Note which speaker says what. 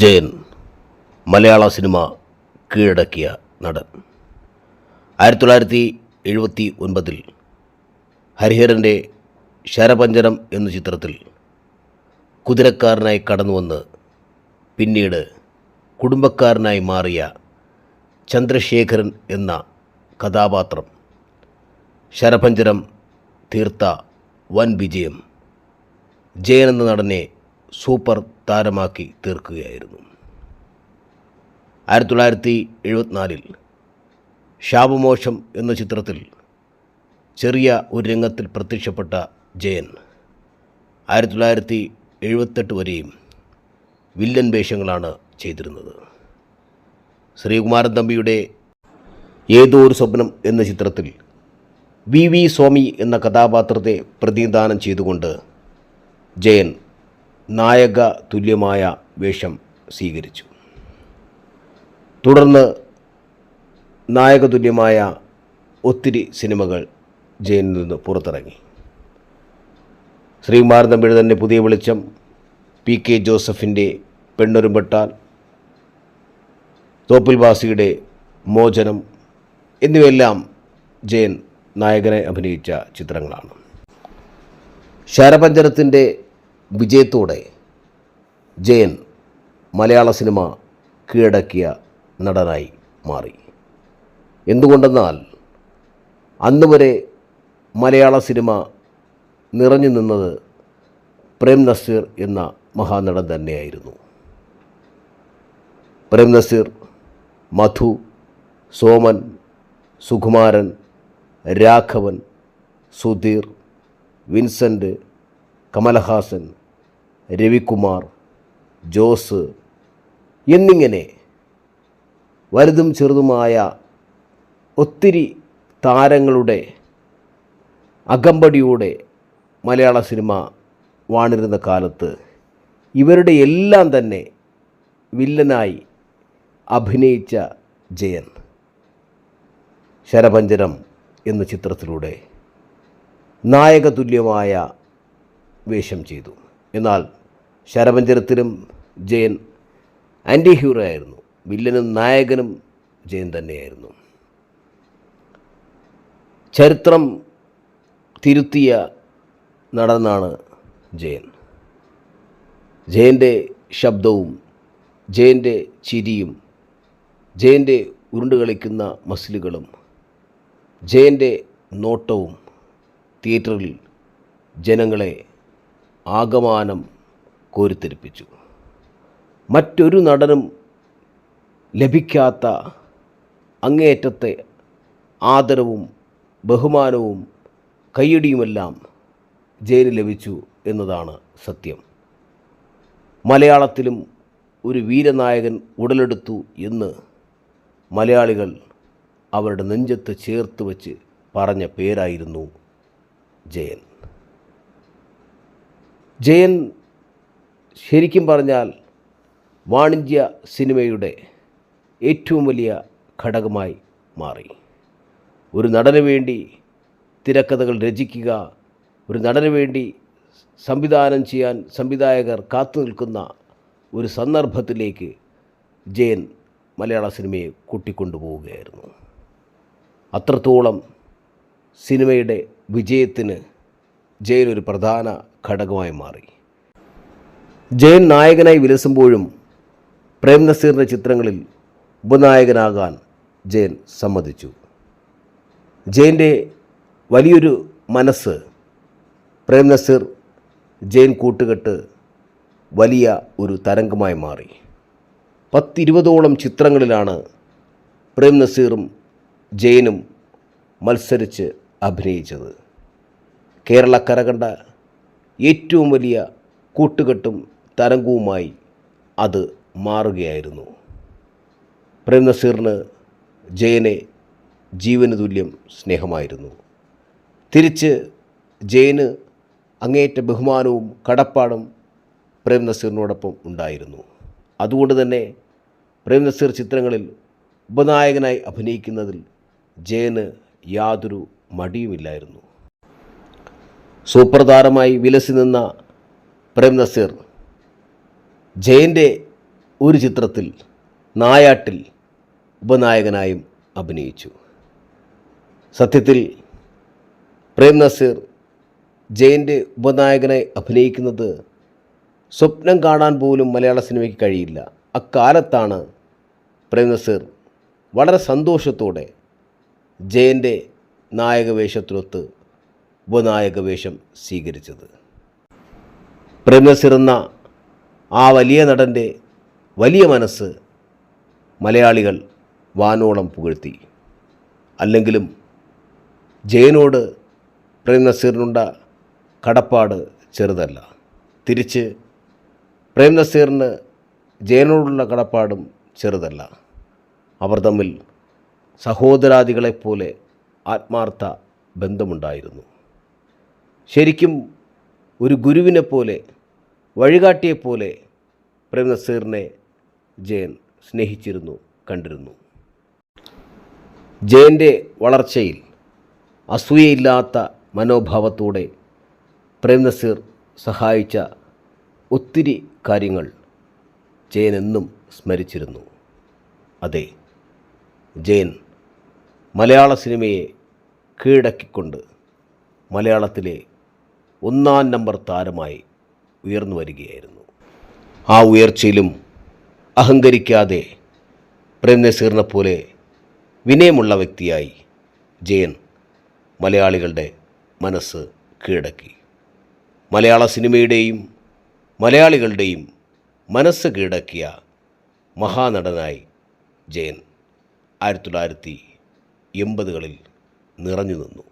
Speaker 1: ജയൻ മലയാള cinema കീഴടക്കിയ നടൻ. 1979 ഹരിഹരൻ്റെ ശരപഞ്ചരം എന്ന ചിത്രത്തിൽ കുതിരക്കാരനായി കടന്നുവന്ന് പിന്നീട് കുടുംബക്കാരനായി മാറിയ ചന്ദ്രശേഖരൻ എന്ന കഥാപാത്രം ശരപഞ്ചരം തീർത്ത വൻ വിജയം ജയൻ എന്ന നടനെ സൂപ്പർ താരമാക്കി തീർക്കുകയായിരുന്നു. 1974 ശാപമോക്ഷം എന്ന ചിത്രത്തിൽ ചെറിയ ഒരു രംഗത്തിൽ പ്രത്യക്ഷപ്പെട്ട ജയൻ 1978 വരെയും വില്ലൻ വേഷങ്ങളാണ് ചെയ്തിരുന്നത്. ശ്രീകുമാരൻ തമ്പിയുടെ ഏതോ ഒരു സ്വപ്നം എന്ന ചിത്രത്തിൽ വി സ്വാമി എന്ന കഥാപാത്രത്തെ പ്രതിനിധാനം ചെയ്തുകൊണ്ട് ജയൻ നായക തുല്യമായ വേഷം സ്വീകരിച്ചു. തുടർന്ന് നായക തുല്യമായ ഒത്തിരി സിനിമകൾ ജയനിൽ നിന്ന് പുറത്തിറങ്ങി. ശ്രീകുമാരൻ തമ്പിയുടെ തന്നെ പുതിയ വെളിച്ചം, PK ജോസഫിൻ്റെ പെണ്ണൊരുമ്പെട്ടാൽ, തോപ്പിൽ വാസിയുടെ മോചനം എന്നിവയെല്ലാം ജയൻ നായകനെ അഭിനയിച്ച ചിത്രങ്ങളാണ്. ശരപഞ്ചരത്തിൻ്റെ വിജയത്തോടെ ജയൻ മലയാള സിനിമ കീഴടക്കിയ നടനായി മാറി. എന്തുകൊണ്ടെന്നാൽ അന്ന് വരെ മലയാള സിനിമ നിറഞ്ഞു നിന്നത് പ്രേം നസീർ എന്ന മഹാനടൻ തന്നെയായിരുന്നു. പ്രേം നസീർ, മധു, സോമൻ, സുകുമാരൻ, രാഘവൻ, സുധീർ, വിൻസെൻ്റ്, കമലഹാസൻ, രവികുമാർ, ജോസ് എന്നിങ്ങനെ വലുതും ചെറുതുമായ ഒത്തിരി താരങ്ങളുടെ അകമ്പടിയോടെ മലയാള സിനിമ വാണിരുന്ന കാലത്ത് ഇവരുടെ എല്ലാം തന്നെ വില്ലനായി അഭിനയിച്ച ജയൻ ശരപഞ്ചരം എന്ന ചിത്രത്തിലൂടെ നായക തുല്യമായ വേഷം ചെയ്തു. എന്നാൽ ശരപഞ്ചരത്തിലും ജയൻ ആൻറ്റി ഹീറോ ആയിരുന്നു. വില്ലനും നായകനും ജയൻ തന്നെയായിരുന്നു. ചരിത്രം തിരുത്തിയ നടനാണ് ജയൻ. ജയൻ്റെ ശബ്ദവും ജയൻ്റെ ചിരിയും ജയൻ്റെ ഉരുണ്ടുകളിക്കുന്ന മസിലുകളും ജയൻ്റെ നോട്ടവും തിയേറ്ററിൽ ജനങ്ങളെ ആകമാനം കോരിത്തെരിപ്പിച്ചു. മറ്റൊരു നടനും ലഭിക്കാത്ത അങ്ങേയറ്റത്തെ ആദരവും ബഹുമാനവും കയ്യടിയുമെല്ലാം ജയന് ലഭിച്ചു എന്നതാണ് സത്യം. മലയാളത്തിലും ഒരു വീരനായകൻ ഉടലെടുത്തു എന്ന് മലയാളികൾ അവരുടെ നെഞ്ചത്ത് ചേർത്ത് വച്ച് പറഞ്ഞ പേരായിരുന്നു ജയൻ. ജയൻ ശരിക്കും പറഞ്ഞാൽ വാണിജ്യ സിനിമയുടെ ഏറ്റവും വലിയ ഘടകമായി മാറി. ഒരു നടന് വേണ്ടി തിരക്കഥകൾ രചിക്കുക, ഒരു നടന് വേണ്ടി സംവിധാനം ചെയ്യാൻ സംവിധായകർ കാത്തു നിൽക്കുന്ന ഒരു സന്ദർഭത്തിലേക്ക് ജയൻ മലയാള സിനിമയെ കൂട്ടിക്കൊണ്ടുപോവുകയായിരുന്നു. അത്രത്തോളം സിനിമയുടെ വിജയത്തിന് ജയൻ ഒരു പ്രധാന ഘടകമായി മാറി. ജയൻ നായകനായി വിലസുമ്പോഴും പ്രേം നസീറിൻ്റെ ചിത്രങ്ങളിൽ ഉപനായകനാകാൻ ജയൻ സമ്മതിച്ചു. ജയൻ്റെ വലിയൊരു മനസ്സ് പ്രേം നസീർ ജയൻ കൂട്ടുകെട്ട് വലിയ ഒരു തരംഗമായി മാറി. 10-20ഓളം ചിത്രങ്ങളിലാണ് പ്രേം നസീറും ജയനും മത്സരിച്ച് അഭിനയിച്ചത്. കേരളക്കര കണ്ട ഏറ്റവും വലിയ കൂട്ടുകെട്ടും തരംഗവുമായി അത് മാറുകയായിരുന്നു. പ്രേം നസീറിന് ജയനെ ജീവന് തുല്യം സ്നേഹമായിരുന്നു. തിരിച്ച് ജയന് അങ്ങേയറ്റ ബഹുമാനവും കടപ്പാടും പ്രേം നസീറിനോടൊപ്പം ഉണ്ടായിരുന്നു. അതുകൊണ്ട് തന്നെ പ്രേം നസീർ ചിത്രങ്ങളിൽ ഉപനായകനായി അഭിനയിക്കുന്നതിൽ ജയന് യാതൊരു മടിയുമില്ലായിരുന്നു. സൂപ്പർ താരമായി വിലസി നിന്ന പ്രേം നസീർ ജയൻ്റെ ഒരു ചിത്രത്തിൽ നായാട്ടിൽ ഉപനായകനായും അഭിനയിച്ചു. സത്യത്തിൽ പ്രേം നസീർ ജയൻ്റെ ഉപനായകനായി അഭിനയിക്കുന്നത് സ്വപ്നം കാണാൻ പോലും മലയാള സിനിമയ്ക്ക് കഴിയില്ല. അക്കാലത്താണ് പ്രേം നസീർ വളരെ സന്തോഷത്തോടെ ജയൻ്റെ നായകവേഷത്തിനൊത്ത് ഉപനായക വേഷം സ്വീകരിച്ചത്. പ്രേം നസീർ എന്ന ആ വലിയ നടൻ്റെ വലിയ മനസ്സ് മലയാളികൾ വാനോളം പുകഴ്ത്തി. അല്ലെങ്കിലും ജയനോട് പ്രേം നസീറിനുണ്ട കടപ്പാട് ചെറുതല്ല. തിരിച്ച് പ്രേം നസീറിന് ജയനോടുള്ള കടപ്പാടും ചെറുതല്ല. അവർ തമ്മിൽ സഹോദരാദികളെപ്പോലെ ആത്മാർത്ഥ ബന്ധമുണ്ടായിരുന്നു. ശരിക്കും ഒരു ഗുരുവിനെപ്പോലെ, വഴികാട്ടിയെപ്പോലെ പ്രേം നസീറിനെ ജയൻ സ്നേഹിച്ചിരുന്നു, കണ്ടിരുന്നു. ജയൻ്റെ വളർച്ചയിൽ അസൂയയില്ലാത്ത മനോഭാവത്തോടെ പ്രേം നസീർ സഹായിച്ച ഒത്തിരി കാര്യങ്ങൾ ജയൻ എന്നും സ്മരിച്ചിരുന്നു. അതെ, ജയൻ മലയാള സിനിമയെ കീഴടക്കിക്കൊണ്ട് മലയാളത്തിലെ 1-ാം നമ്പർ താരമായി ഉയർന്നു വരികയായിരുന്നു. ആ ഉയർച്ചയിലും അഹങ്കരിക്കാതെ പ്രേം നസീറിനെ പോലെ വിനയമുള്ള വ്യക്തിയായി ജയൻ മലയാളികളുടെ മനസ്സ് കീഴടക്കി. മലയാള സിനിമയുടെയും മലയാളികളുടെയും മനസ്സ് കീഴടക്കിയ മഹാനടനായി ജയൻ 1980-കളിൽ നിറഞ്ഞു നിന്നു.